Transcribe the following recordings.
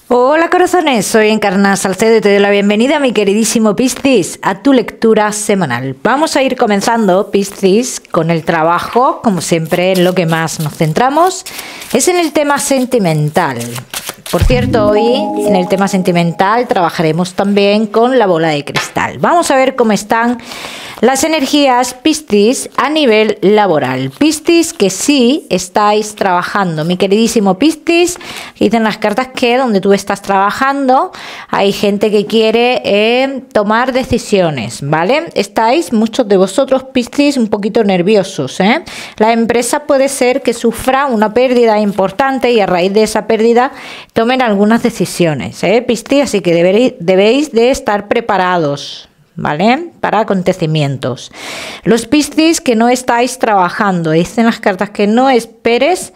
Hola corazones, soy Encarna Salcedo y te doy la bienvenida, mi queridísimo Piscis, a tu lectura semanal. Vamos a ir comenzando, Piscis, con el trabajo. Como siempre, en lo que más nos centramos es en el tema sentimental. Por cierto, hoy en el tema sentimental trabajaremos también con la bola de cristal. Vamos a ver cómo están las energías, Piscis, a nivel laboral. Piscis, que sí estáis trabajando. Mi queridísimo Piscis, dicen las cartas que donde tú estás trabajando hay gente que quiere tomar decisiones, ¿vale? Estáis, muchos de vosotros, Piscis, un poquito nerviosos, ¿eh? La empresa puede ser que sufra una pérdida importante y a raíz de esa pérdida tomen algunas decisiones, Piscis, así que debéis de estar preparados, ¿vale? Para acontecimientos. Los Piscis que no estáis trabajando, dicen las cartas que no esperes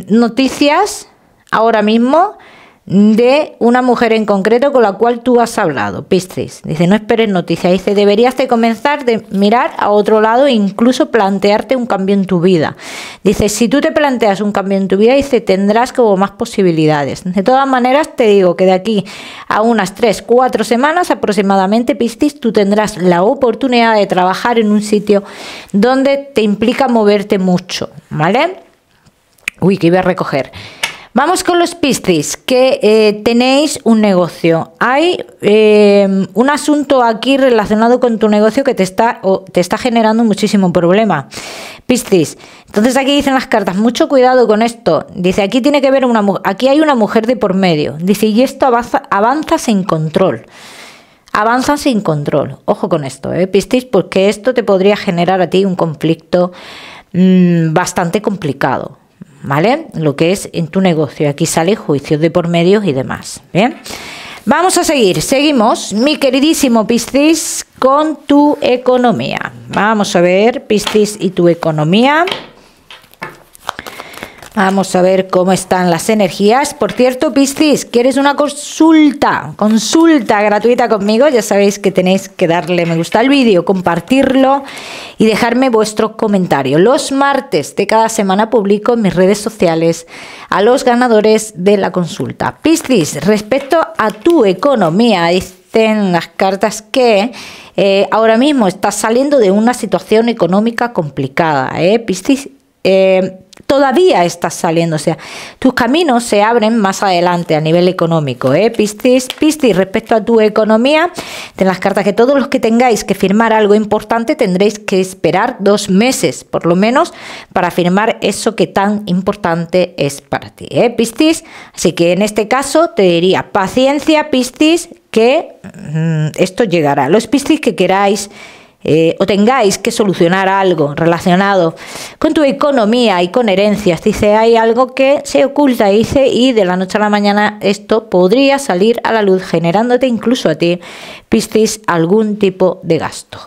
noticias ahora mismo de una mujer en concreto con la cual tú has hablado, Piscis. Dice, no esperes noticias. Dice, deberías de comenzar de mirar a otro lado e incluso plantearte un cambio en tu vida. Dice, si tú te planteas un cambio en tu vida, dice, tendrás como más posibilidades. De todas maneras, te digo que de aquí a unas 3-4 semanas aproximadamente, Piscis, tú tendrás la oportunidad de trabajar en un sitio donde te implica moverte mucho, ¿vale? Uy, que iba a recoger. Vamos con los Piscis, que tenéis un negocio. Hay un asunto aquí relacionado con tu negocio que te está generando muchísimo problema, Piscis. Entonces aquí dicen las cartas, mucho cuidado con esto. Dice, aquí tiene que ver aquí hay una mujer de por medio. Dice, y esto avanza sin control. Avanza sin control. Ojo con esto, Piscis, porque esto te podría generar a ti un conflicto bastante complicado, ¿vale? Lo que es en tu negocio. Aquí sale juicios de por medio y demás. Bien, vamos a seguir. Seguimos, mi queridísimo Piscis, con tu economía. Vamos a ver, Piscis, y tu economía. Vamos a ver cómo están las energías. Por cierto, Piscis, ¿quieres una consulta gratuita conmigo? Ya sabéis que tenéis que darle me gusta al vídeo, compartirlo y dejarme vuestros comentarios. Los martes de cada semana publico en mis redes sociales a los ganadores de la consulta. Piscis, respecto a tu economía, dicen las cartas que ahora mismo estás saliendo de una situación económica complicada, Piscis. Todavía estás saliendo, o sea, tus caminos se abren más adelante a nivel económico, Piscis. Piscis, respecto a tu economía, de las cartas que todos los que tengáis que firmar algo importante tendréis que esperar 2 meses, por lo menos, para firmar eso que tan importante es para ti, Piscis. Así que en este caso te diría paciencia, Piscis, que esto llegará. Los Piscis que queráis o tengáis que solucionar algo relacionado con tu economía y con herencias, dice, hay algo que se oculta, dice, y de la noche a la mañana esto podría salir a la luz, generándote incluso a ti, Piscis, algún tipo de gasto.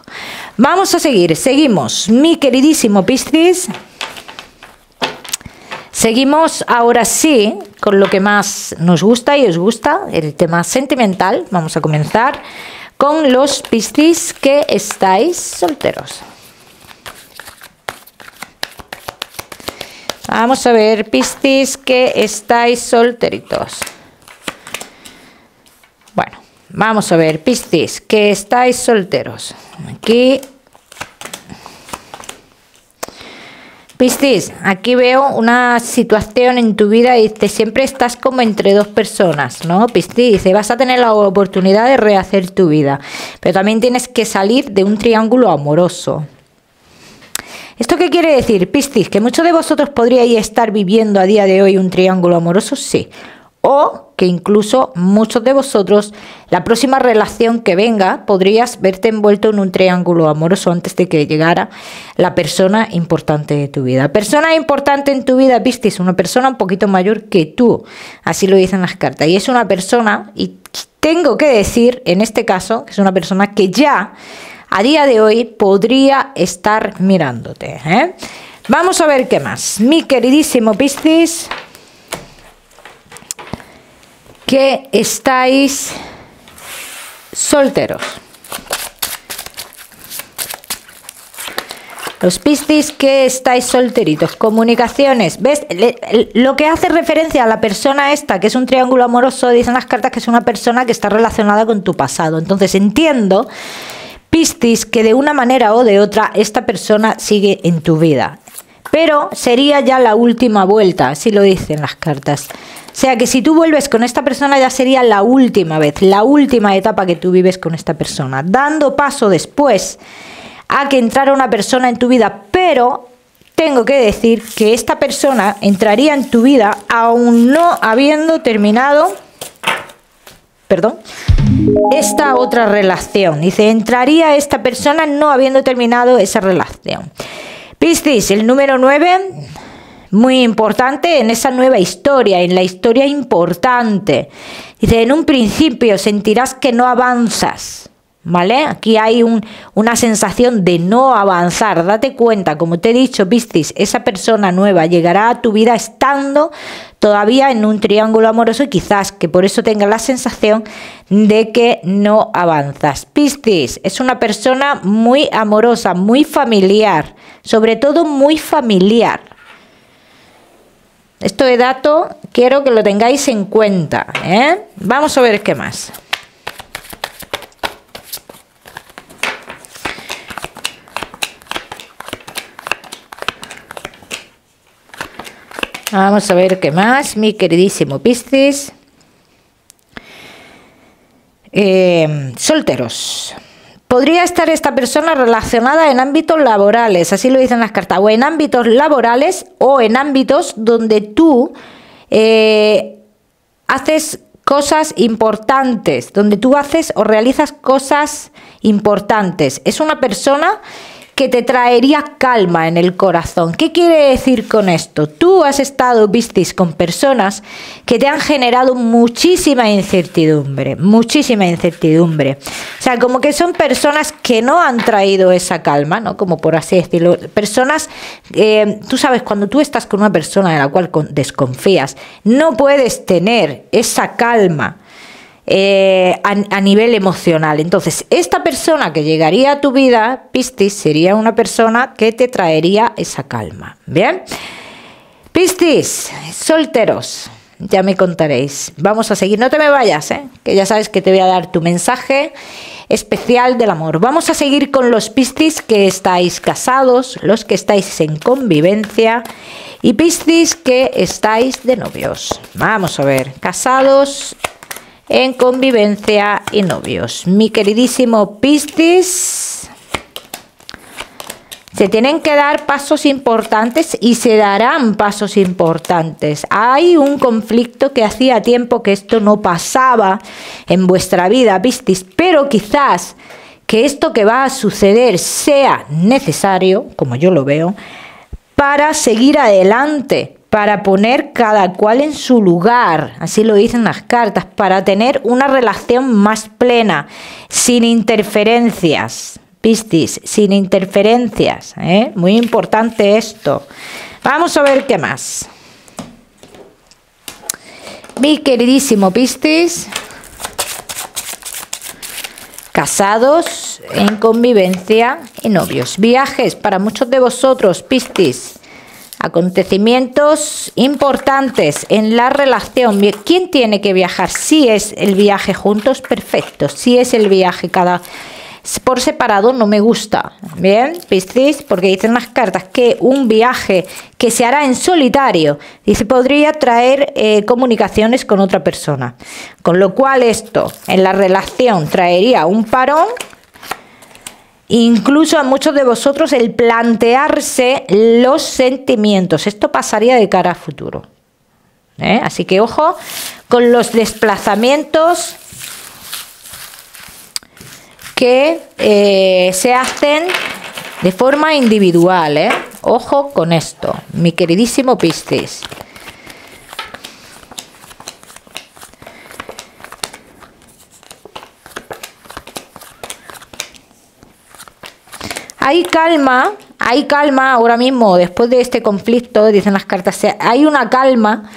Vamos a seguir, seguimos, mi queridísimo Piscis. Seguimos ahora sí con lo que más nos gusta y os gusta, el tema sentimental. Vamos a comenzar con los Piscis que estáis solteros. Vamos a ver, Piscis que estáis solteritos. Bueno, vamos a ver, Piscis que estáis solteros. Aquí, Piscis, aquí veo una situación en tu vida y siempre estás como entre 2 personas, ¿no? Piscis, dice, vas a tener la oportunidad de rehacer tu vida, pero también tienes que salir de un triángulo amoroso. ¿Esto qué quiere decir, Piscis? ¿Que muchos de vosotros podríais estar viviendo a día de hoy un triángulo amoroso? Sí. O que incluso muchos de vosotros, la próxima relación que venga, podrías verte envuelto en un triángulo amoroso antes de que llegara la persona importante de tu vida. Persona importante en tu vida, Piscis, una persona un poquito mayor que tú, así lo dicen las cartas. Y es una persona, y tengo que decir en este caso, que es una persona que ya a día de hoy podría estar mirándote, Vamos a ver qué más. Mi queridísimo Piscis, que estáis solteros. Los Piscis que estáis solteritos, comunicaciones, ¿ves? Lo que hace referencia a la persona esta, que es un triángulo amoroso, dicen las cartas que es una persona que está relacionada con tu pasado. Entonces entiendo, Piscis, que de una manera o de otra esta persona sigue en tu vida. Pero sería ya la última vuelta, así lo dicen las cartas. O sea que si tú vuelves con esta persona ya sería la última vez, la última etapa que tú vives con esta persona, dando paso después a que entrara una persona en tu vida, pero tengo que decir que esta persona entraría en tu vida aún no habiendo terminado, esta otra relación. Dice, entraría esta persona no habiendo terminado esa relación. Piscis, el número 9, muy importante en esa nueva historia, en la historia importante. Dice, en un principio sentirás que no avanzas. ¿Vale? Aquí hay una sensación de no avanzar. Date cuenta, como te he dicho, Piscis, esa persona nueva llegará a tu vida estando todavía en un triángulo amoroso y quizás que por eso tengas la sensación de que no avanzas. Piscis es una persona muy amorosa, muy familiar, sobre todo muy familiar. Esto de dato quiero que lo tengáis en cuenta, ¿eh? Vamos a ver qué más. Vamos a ver qué más, mi queridísimo Piscis. Solteros. Podría estar esta persona relacionada en ámbitos laborales, así lo dicen las cartas, o en ámbitos laborales o en ámbitos donde tú haces cosas importantes, donde tú haces o realizas cosas importantes. Es una persona que te traería calma en el corazón. ¿Qué quiere decir con esto? Tú has estado, Piscis, con personas que te han generado muchísima incertidumbre, muchísima incertidumbre. O sea, como que son personas que no han traído esa calma, ¿no? Como por así decirlo. Personas, tú sabes, cuando tú estás con una persona de la cual desconfías, no puedes tener esa calma a nivel emocional. Entonces, esta persona que llegaría a tu vida, Piscis, sería una persona que te traería esa calma. ¿Bien? Piscis, solteros, ya me contaréis. Vamos a seguir, no te me vayas, que ya sabes que te voy a dar tu mensaje especial del amor. Vamos a seguir con los Piscis que estáis casados, los que estáis en convivencia y Piscis que estáis de novios. Vamos a ver, casados, en convivencia y novios. Mi queridísimo Piscis, se tienen que dar pasos importantes y se darán pasos importantes. Hay un conflicto que hacía tiempo que esto no pasaba en vuestra vida, Piscis, pero quizás que esto que va a suceder sea necesario, como yo lo veo, para seguir adelante, para poner cada cual en su lugar, así lo dicen las cartas, para tener una relación más plena, sin interferencias, Piscis, sin interferencias, muy importante esto. Vamos a ver qué más. Mi queridísimo Piscis, casados, en convivencia y novios. Viajes para muchos de vosotros, Piscis. Acontecimientos importantes en la relación. ¿Quién tiene que viajar? Si es el viaje juntos, perfecto. Si es el viaje cada por separado, no me gusta. Bien, Piscis, porque dicen las cartas que un viaje que se hará en solitario, dice, podría traer comunicaciones con otra persona. Con lo cual esto en la relación traería un parón. Incluso a muchos de vosotros el plantearse los sentimientos. Esto pasaría de cara a futuro. Así que ojo con los desplazamientos que se hacen de forma individual. Ojo con esto, mi queridísimo Piscis. Hay calma ahora mismo, después de este conflicto, dicen las cartas, hay una calma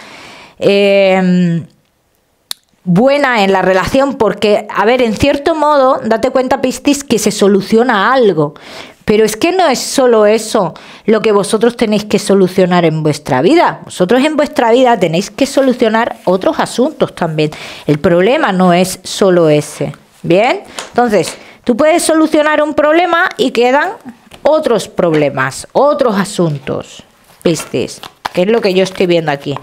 buena en la relación porque, a ver, en cierto modo, date cuenta, Piscis, que se soluciona algo. Pero es que no es solo eso lo que vosotros tenéis que solucionar en vuestra vida. Vosotros en vuestra vida tenéis que solucionar otros asuntos también. El problema no es solo ese. ¿Bien? Entonces, tú puedes solucionar un problema y quedan otros problemas, otros asuntos. ¿Vistes? Que es lo que yo estoy viendo aquí.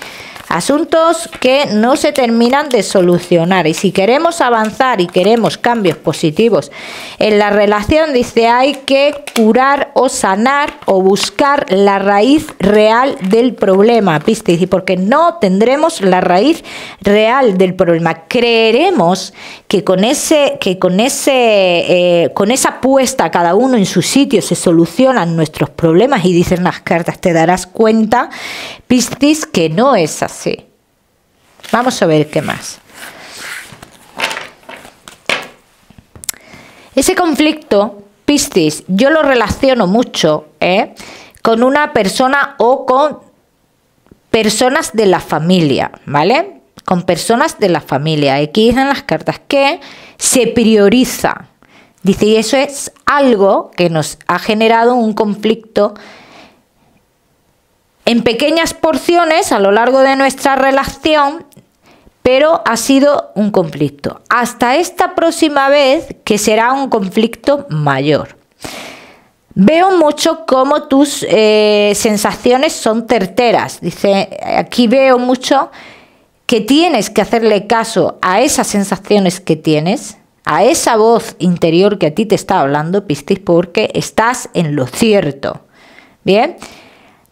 Asuntos que no se terminan de solucionar. Y si queremos avanzar y queremos cambios positivos en la relación, dice, hay que curar o sanar o buscar la raíz real del problema. ¿Viste? Y porque no tendremos la raíz real del problema. Creeremos que con esa puesta cada uno en su sitio se solucionan nuestros problemas, y dicen las cartas, te darás cuenta, Piscis, que no es así. Vamos a ver qué más. Ese conflicto, Piscis, yo lo relaciono mucho con una persona o con personas de la familia, ¿vale? Con personas de la familia. Aquí dicen las cartas que se prioriza. Dice, y eso es algo que nos ha generado un conflicto en pequeñas porciones a lo largo de nuestra relación, pero ha sido un conflicto. Hasta esta próxima vez, que será un conflicto mayor. Veo mucho cómo tus sensaciones son certeras. Dice, aquí veo mucho que tienes que hacerle caso a esas sensaciones que tienes, a esa voz interior que a ti te está hablando, Piscis, porque estás en lo cierto. Bien.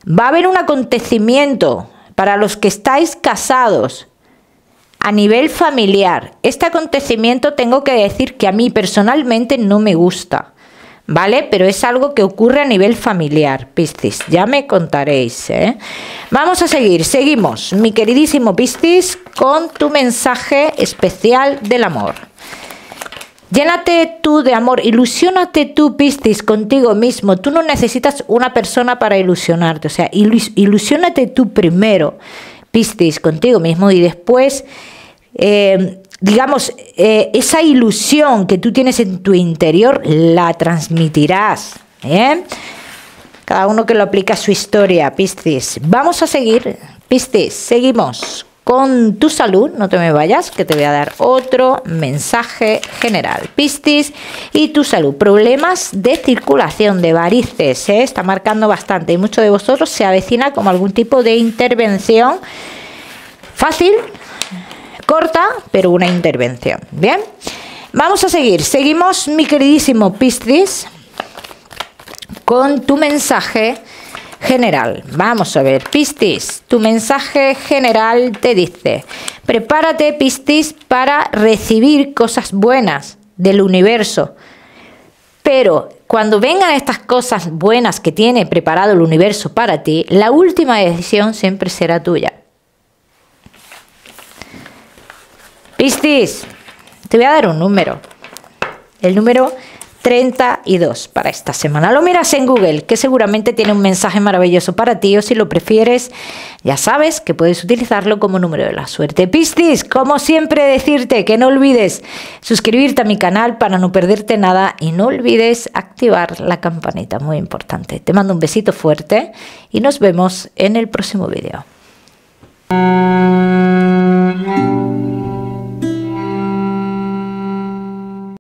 Va a haber un acontecimiento para los que estáis casados a nivel familiar. Este acontecimiento tengo que decir que a mí personalmente no me gusta, ¿vale? Pero es algo que ocurre a nivel familiar, Piscis. Ya me contaréis, ¿eh? Vamos a seguir, seguimos, mi queridísimo Piscis, con tu mensaje especial del amor. Llénate tú de amor, ilusiónate tú, Piscis, contigo mismo. Tú no necesitas una persona para ilusionarte, o sea, ilusiónate tú primero, Piscis, contigo mismo, y después, digamos, esa ilusión que tú tienes en tu interior la transmitirás, ¿eh? Cada uno que lo aplica a su historia, Piscis. Vamos a seguir, Piscis, seguimos con tu salud, no te me vayas, que te voy a dar otro mensaje general. Piscis, y tu salud. Problemas de circulación, de varices, está marcando bastante. Y muchos de vosotros se avecina como algún tipo de intervención fácil, corta, pero una intervención. Bien, vamos a seguir. Seguimos, mi queridísimo Piscis, con tu mensaje general. Vamos a ver, Piscis, tu mensaje general te dice, prepárate, Piscis, para recibir cosas buenas del universo, pero cuando vengan estas cosas buenas que tiene preparado el universo para ti, la última decisión siempre será tuya. Piscis, te voy a dar un número, el número 32 para esta semana. Lo miras en Google, que seguramente tiene un mensaje maravilloso para ti, o si lo prefieres, ya sabes que puedes utilizarlo como número de la suerte. Piscis, como siempre, decirte que no olvides suscribirte a mi canal para no perderte nada, y no olvides activar la campanita, muy importante. Te mando un besito fuerte y nos vemos en el próximo vídeo.